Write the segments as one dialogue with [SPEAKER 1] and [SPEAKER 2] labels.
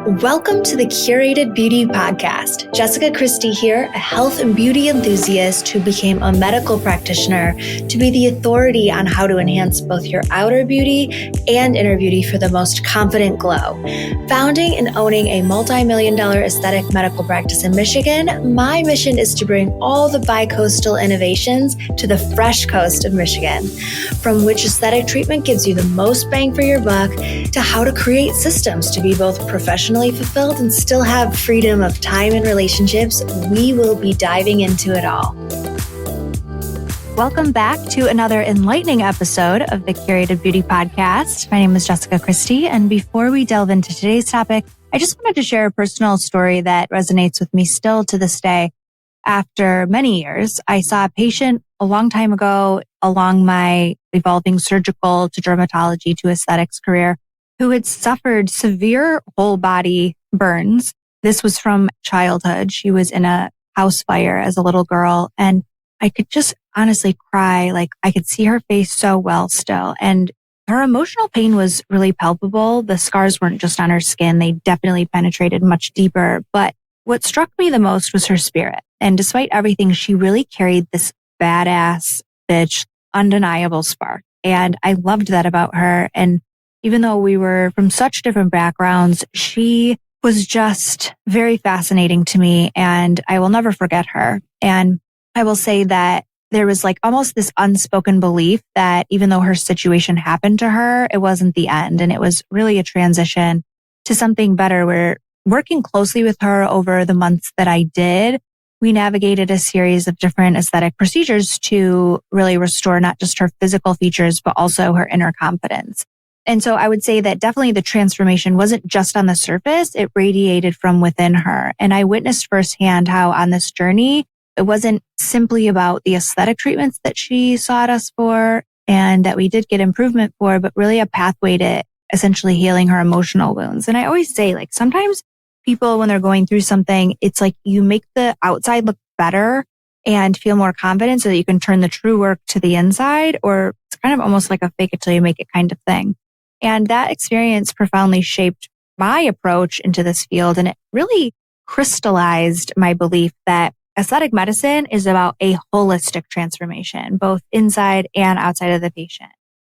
[SPEAKER 1] Welcome to the Curated Beauty Podcast. Jessica Christie here, a health and beauty enthusiast who became a medical practitioner to be the authority on how to enhance both your outer beauty and inner beauty for the most confident glow. Founding and owning a multi-million-dollar aesthetic medical practice in Michigan, my mission is to bring all the bi-coastal innovations to the fresh coast of Michigan, from which aesthetic treatment gives you the most bang for your buck to how to create systems to be both professionally fulfilled and still have freedom of time and relationships. We will be diving into it all. Welcome back to another enlightening episode of the Curated Beauty Podcast. My name is Jessica Christie, and before we delve into today's topic, I just wanted to share a personal story that resonates with me still to this day. After many years, I saw a patient a long time ago along my evolving surgical to dermatology to aesthetics career who had suffered severe whole body burns. This was from childhood. She was in a house fire as a little girl, and I could just honestly cry. Like, I could see her face so well still. And her emotional pain was really palpable. The scars weren't just on her skin. They definitely penetrated much deeper. But what struck me the most was her spirit. And despite everything, she really carried this badass bitch, undeniable spark. And I loved that about her. And even though we were from such different backgrounds, she was just very fascinating to me, and I will never forget her. And I will say that there was like almost this unspoken belief that even though her situation happened to her, it wasn't the end. And it was really a transition to something better. Where working closely with her over the months that I did, we navigated a series of different aesthetic procedures to really restore not just her physical features, but also her inner confidence. And so I would say that definitely the transformation wasn't just on the surface, it radiated from within her. And I witnessed firsthand how on this journey, it wasn't simply about the aesthetic treatments that she sought us for and that we did get improvement for, but really a pathway to essentially healing her emotional wounds. And I always say, like, sometimes people, when they're going through something, it's like you make the outside look better and feel more confident so that you can turn the true work to the inside, or it's kind of almost like a fake it till you make it kind of thing. And that experience profoundly shaped my approach into this field. And it really crystallized my belief that aesthetic medicine is about a holistic transformation, both inside and outside of the patient.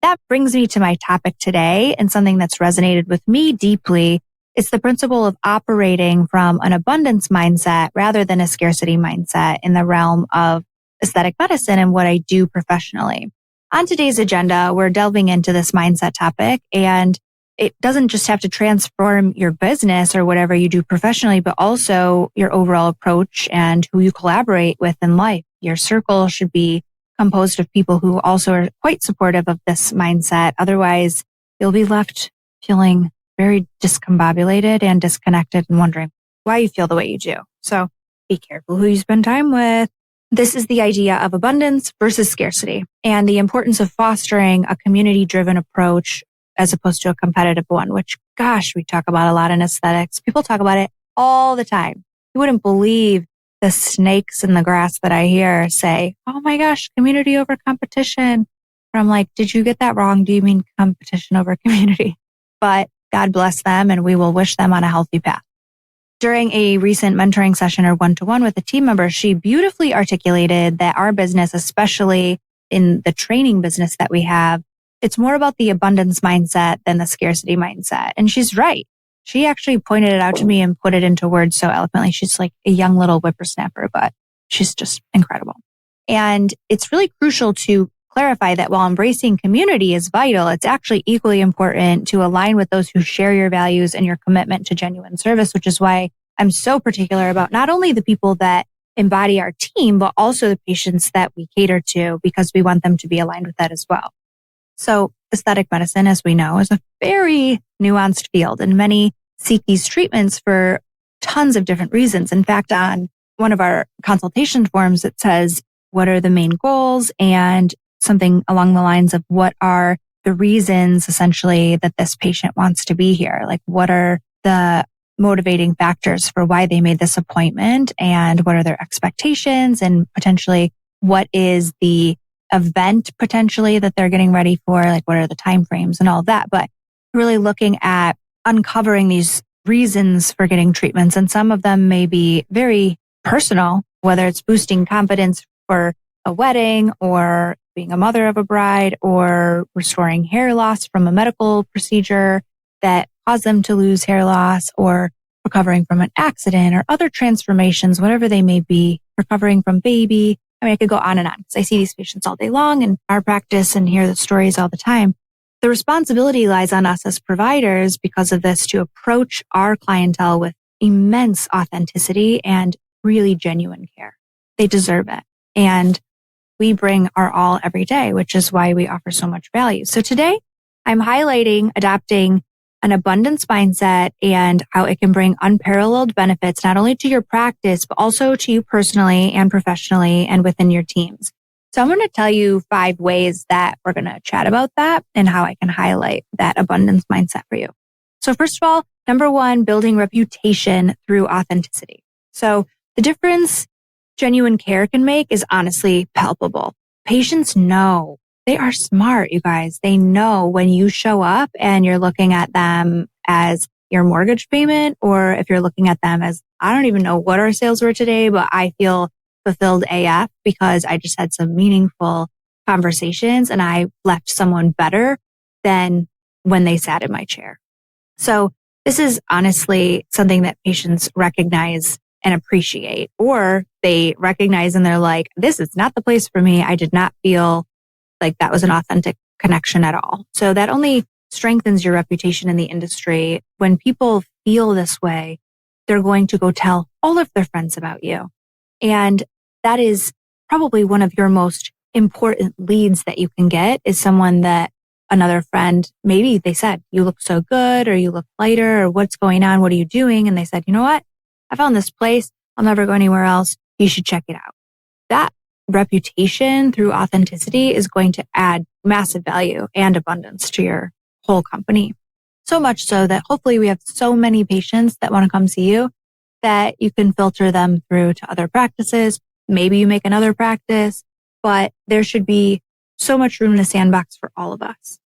[SPEAKER 1] That brings me to my topic today, and something that's resonated with me deeply. It's the principle of operating from an abundance mindset rather than a scarcity mindset in the realm of aesthetic medicine and what I do professionally. On today's agenda, we're delving into this mindset topic, and it doesn't just have to transform your business or whatever you do professionally, but also your overall approach and who you collaborate with in life. Your circle should be composed of people who also are quite supportive of this mindset. Otherwise, you'll be left feeling very discombobulated and disconnected and wondering why you feel the way you do. So be careful who you spend time with. This is the idea of abundance versus scarcity and the importance of fostering a community-driven approach as opposed to a competitive one, which, gosh, we talk about a lot in aesthetics. People talk about it all the time. You wouldn't believe the snakes in the grass that I hear say, oh my gosh, community over competition. I'm like, did you get that wrong? Do you mean competition over community? But God bless them, and we will wish them on a healthy path. During a recent mentoring session or one-to-one with a team member, she beautifully articulated that our business, especially in the training business that we have, it's more about the abundance mindset than the scarcity mindset. And she's right. She actually pointed it out to me and put it into words so eloquently. She's like a young little whippersnapper, but she's just incredible. And it's really crucial to clarify that while embracing community is vital, it's actually equally important to align with those who share your values and your commitment to genuine service, which is why I'm so particular about not only the people that embody our team, but also the patients that we cater to, because we want them to be aligned with that as well. So aesthetic medicine, as we know, is a very nuanced field, and many seek these treatments for tons of different reasons. In fact, on one of our consultation forms, it says, what are the main goals? And something along the lines of what are the reasons essentially that this patient wants to be here? Like, what are the motivating factors for why they made this appointment, and what are their expectations, and potentially what is the event potentially that they're getting ready for? Like, what are the time frames and all of that? But really looking at uncovering these reasons for getting treatments. And some of them may be very personal, whether it's boosting confidence for a wedding or being a mother of a bride or restoring hair loss from a medical procedure that caused them to lose hair loss, or recovering from an accident or other transformations, whatever they may be, recovering from baby. I mean, I could go on and on because I see these patients all day long in our practice and hear the stories all the time. The responsibility lies on us as providers because of this to approach our clientele with immense authenticity and really genuine care. They deserve it. And we bring our all every day, which is why we offer so much value. So today I'm highlighting adopting an abundance mindset and how it can bring unparalleled benefits, not only to your practice, but also to you personally and professionally and within your teams. So I'm going to tell you 5 ways that we're going to chat about that and how I can highlight that abundance mindset for you. So first of all, number 1, building reputation through authenticity. So the difference genuine care can make is honestly palpable. Patients know. They are smart, you guys. They know when you show up and you're looking at them as your mortgage payment, or if you're looking at them as, I don't even know what our sales were today, but I feel fulfilled AF because I just had some meaningful conversations and I left someone better than when they sat in my chair. So this is honestly something that patients recognize and appreciate, or they recognize and they're like, this is not the place for me. I did not feel like that was an authentic connection at all. So that only strengthens your reputation in the industry. When people feel this way, they're going to go tell all of their friends about you. And that is probably one of your most important leads that you can get, is someone that another friend, maybe they said, you look so good, or you look lighter, or what's going on? What are you doing? And they said, you know what? I found this place. I'll never go anywhere else. You should check it out. That reputation through authenticity is going to add massive value and abundance to your whole company. So much so that hopefully we have so many patients that want to come see you that you can filter them through to other practices. Maybe you make another practice, but there should be so much room in the sandbox for all of us.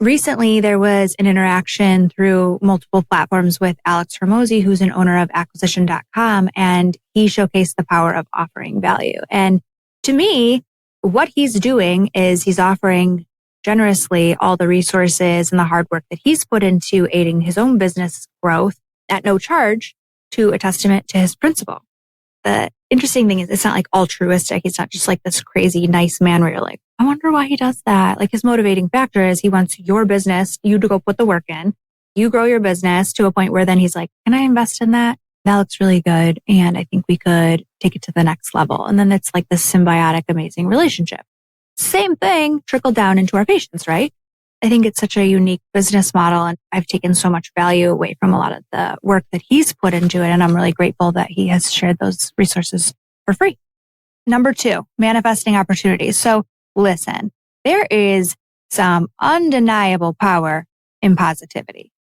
[SPEAKER 1] Recently, there was an interaction through multiple platforms with Alex Hermosi, who's an owner of acquisition.com, and he showcased the power of offering value. And to me, what he's doing is he's offering generously all the resources and the hard work that he's put into aiding his own business growth at no charge, to a testament to his principle. The interesting thing is it's not like altruistic. It's not just like this crazy nice man where you're like, I wonder why he does that. Like, his motivating factor is he wants your business, you to go put the work in, you grow your business to a point where then he's like, can I invest in that? That looks really good. And I think we could take it to the next level. And then it's like this symbiotic, amazing relationship. Same thing trickled down into our patients, right? I think it's such a unique business model, and I've taken so much value away from a lot of the work that he's put into it. And I'm really grateful that he has shared those resources for free. Number 2, manifesting opportunities. So listen, there is some undeniable power in positivity.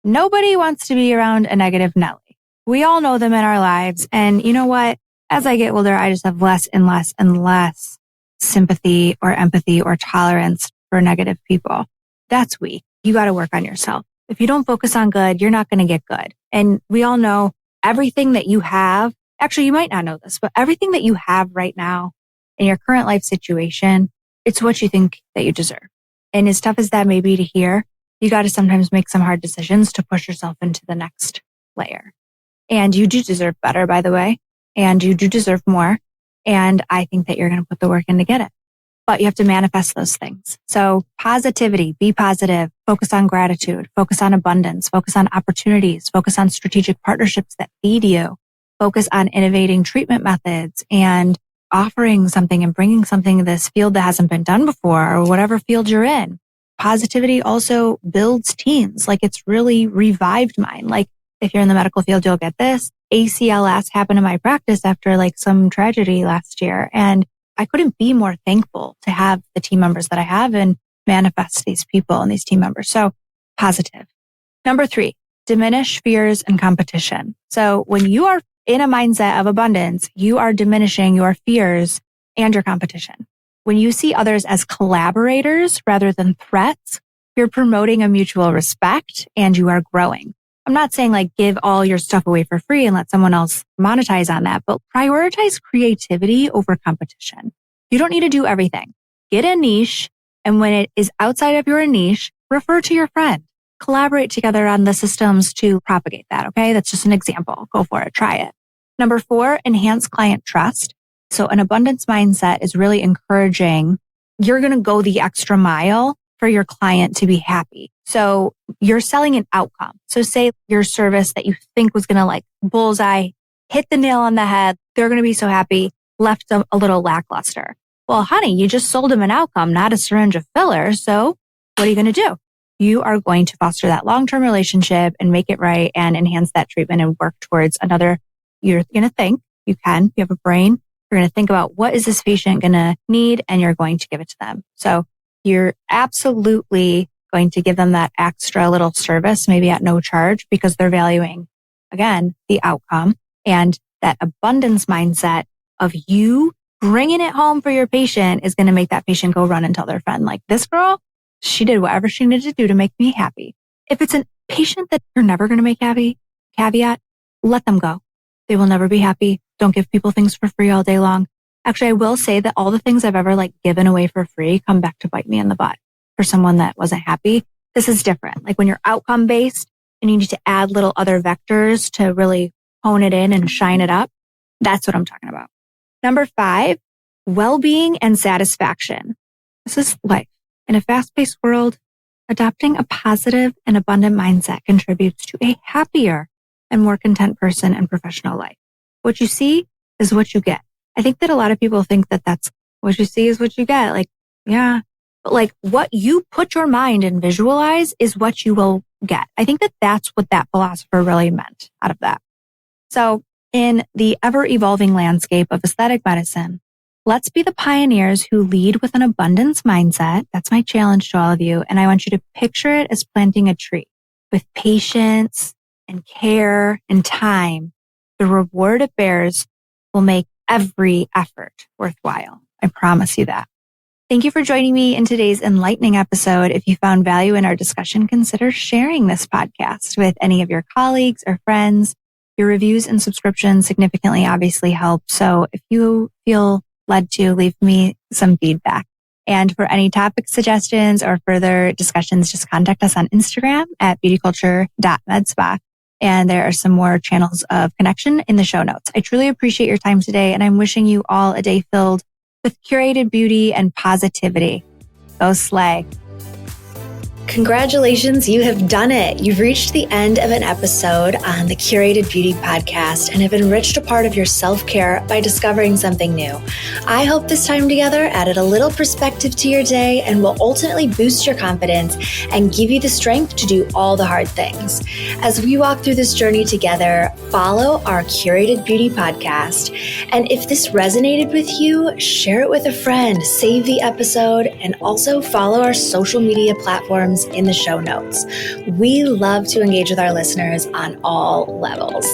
[SPEAKER 1] Nobody wants to be around a negative Nelly. We all know them in our lives. And you know what? As I get older, I just have less and less and less sympathy or empathy or tolerance for negative people. That's weak. You got to work on yourself. If you don't focus on good, you're not going to get good. And we all know everything that you have. Actually, you might not know this, but everything that you have right now in your current life situation, it's what you think that you deserve. And as tough as that may be to hear, you got to sometimes make some hard decisions to push yourself into the next layer. And you do deserve better, by the way. And you do deserve more. And I think that you're going to put the work in to get it. But you have to manifest those things. So positivity, be positive, focus on gratitude, focus on abundance, focus on opportunities, focus on strategic partnerships that feed you, focus on innovating treatment methods and offering something and bringing something to this field that hasn't been done before, or whatever field you're in. Positivity also builds teams. Like, it's really revived mine. Like, if you're in the medical field, you'll get this. ACLS happened in my practice after like some tragedy last year. And I couldn't be more thankful to have the team members that I have and manifest these people and these team members. So positive. Number 3, diminish fears and competition. So when you are in a mindset of abundance, you are diminishing your fears and your competition. When you see others as collaborators rather than threats, you're promoting a mutual respect and you are growing. I'm not saying like give all your stuff away for free and let someone else monetize on that, but prioritize creativity over competition. You don't need to do everything. Get a niche. And when it is outside of your niche, refer to your friend. Collaborate together on the systems to propagate that. Okay. That's just an example. Go for it. Try it. Number 4, enhance client trust. So an abundance mindset is really encouraging. You're going to go the extra mile for your client to be happy. So you're selling an outcome. So say your service that you think was going to like bullseye, hit the nail on the head. They're going to be so happy, left them a little lackluster. Well, honey, you just sold them an outcome, not a syringe of filler. So what are you going to do? You are going to foster that long-term relationship and make it right and enhance that treatment and work towards another. You're going to think, you have a brain. You're going to think about what is this patient going to need and you're going to give it to them. So you're absolutely going to give them that extra little service, maybe at no charge, because they're valuing, again, the outcome and that abundance mindset of you bringing it home for your patient is going to make that patient go run and tell their friend, like, this girl, she did whatever she needed to do to make me happy. If it's a patient that you're never going to make happy, caveat, let them go. They will never be happy. Don't give people things for free all day long. Actually, I will say that all the things I've ever like given away for free come back to bite me in the butt for someone that wasn't happy. This is different. Like when you're outcome based and you need to add little other vectors to really hone it in and shine it up. That's what I'm talking about. Number 5, well-being and satisfaction. This is life. In a fast-paced world, adopting a positive and abundant mindset contributes to a happier and more content person and professional life. What you see is what you get. I think that a lot of people think that that's what you see is what you get. Like, yeah, but like what you put your mind and visualize is what you will get. I think that that's what that philosopher really meant out of that. So in the ever evolving landscape of aesthetic medicine, let's be the pioneers who lead with an abundance mindset. That's my challenge to all of you. And I want you to picture it as planting a tree with patience and care and time. The reward it bears will make every effort worthwhile. I promise you that. Thank you for joining me in today's enlightening episode. If you found value in our discussion, consider sharing this podcast with any of your colleagues or friends. Your reviews and subscriptions significantly obviously help. So if you feel led to, leave me some feedback. And for any topic suggestions or further discussions, just contact us on Instagram at beautyculture.medspa. And there are some more channels of connection in the show notes. I truly appreciate your time today, and I'm wishing you all a day filled with curated beauty and positivity. Go slay. Congratulations, you have done it. You've reached the end of an episode on the Curated Beauty Podcast and have enriched a part of your self-care by discovering something new. I hope this time together added a little perspective to your day and will ultimately boost your confidence and give you the strength to do all the hard things. As we walk through this journey together, follow our Curated Beauty Podcast. And if this resonated with you, share it with a friend, save the episode, and also follow our social media platforms in the show notes. We love to engage with our listeners on all levels.